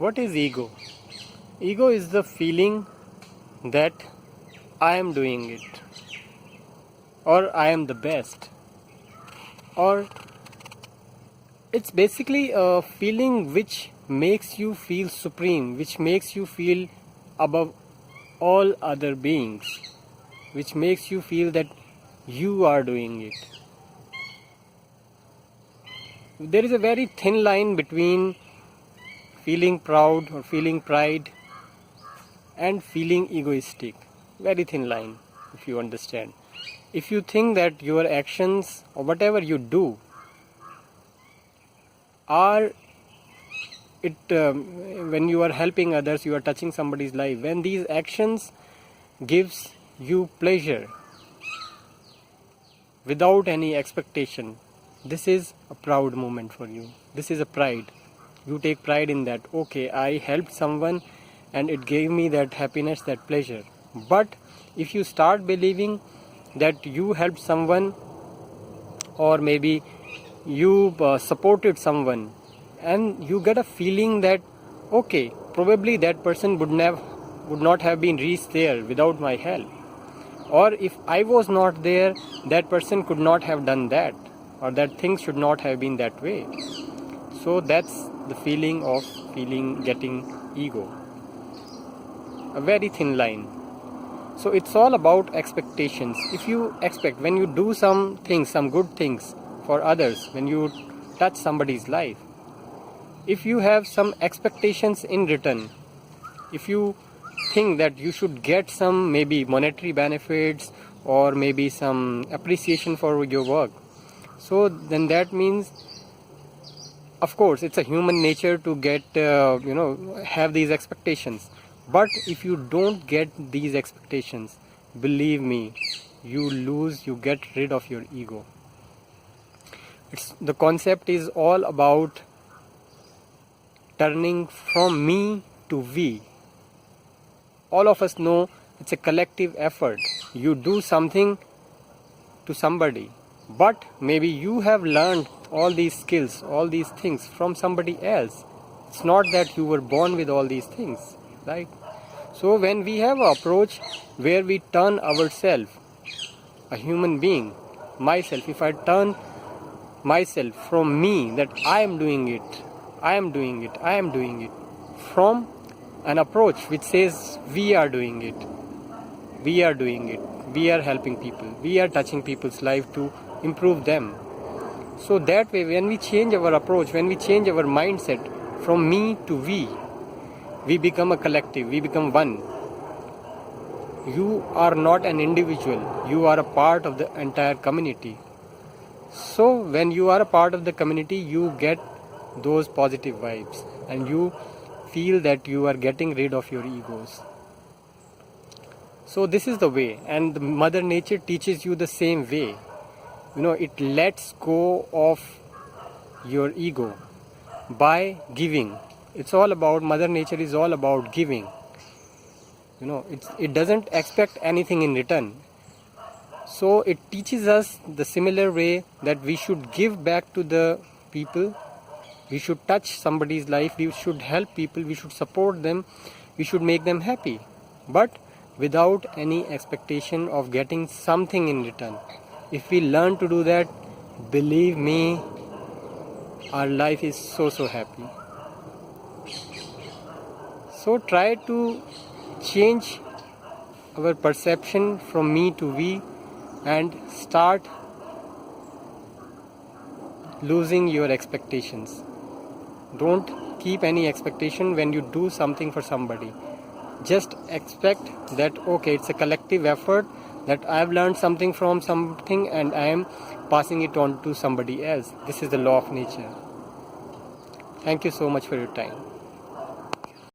What is ego? Ego is the feeling that I am doing it, or I am the best, or it's basically a feeling which makes you feel supreme, which makes you feel above all other beings, which makes you feel that you are doing it. There is a very thin line between feeling proud or feeling pride and feeling egoistic. Very thin line, if you understand. If you think that your actions or whatever you do are when you are helping others, you are touching somebody's life, when these actions gives you pleasure without any expectation, this is a proud moment for you. This is a pride. You take pride in that. Okay, I helped someone and it gave me that happiness, that pleasure. But if you start believing that you helped someone, or maybe you supported someone, and you get a feeling that okay, probably that person would not have been reached there without my help, or if I was not there, that person could not have done that, or that things should not have been that way. So that's the feeling of getting ego. A very thin line. So it's all about expectations. If you expect, when you do some things, some good things for others, when you touch somebody's life, if you have some expectations in return, if you think that you should get some maybe monetary benefits or maybe some appreciation for your work, so then that means, of course, it's a human nature to get have these expectations. But if you don't get these expectations, believe me, you get rid of your ego. The concept is all about turning from me to we. All of us know it's a collective effort. You do something to somebody, but maybe you have learned all these skills, all these things from somebody else. It's not that you were born with all these things, right? So when we have an approach where we turn ourselves, a human being, myself, if I turn myself from me, that I am doing it, I am doing it, I am doing it, from an approach which says we are doing it, we are doing it, we are helping people, we are touching people's life to improve them. So that way, when we change our approach, when we change our mindset from me to we become a collective, we become one. You are not an individual, you are a part of the entire community. So when you are a part of the community, you get those positive vibes and you feel that you are getting rid of your egos. So this is the way, and Mother Nature teaches you the same way. It lets go of your ego by giving. It's all about, Mother Nature is all about giving. It doesn't expect anything in return. So it teaches us the similar way that we should give back to the people. We should touch somebody's life. We should help people. We should support them. We should make them happy. But without any expectation of getting something in return. If we learn to do that, believe me, our life is so happy. So try to change our perception from me to we and start losing your expectations. Don't keep any expectation when you do something for somebody. Just expect that okay, it's a collective effort, that I have learned something from something and I am passing it on to somebody else. This is the law of nature. Thank you so much for your time.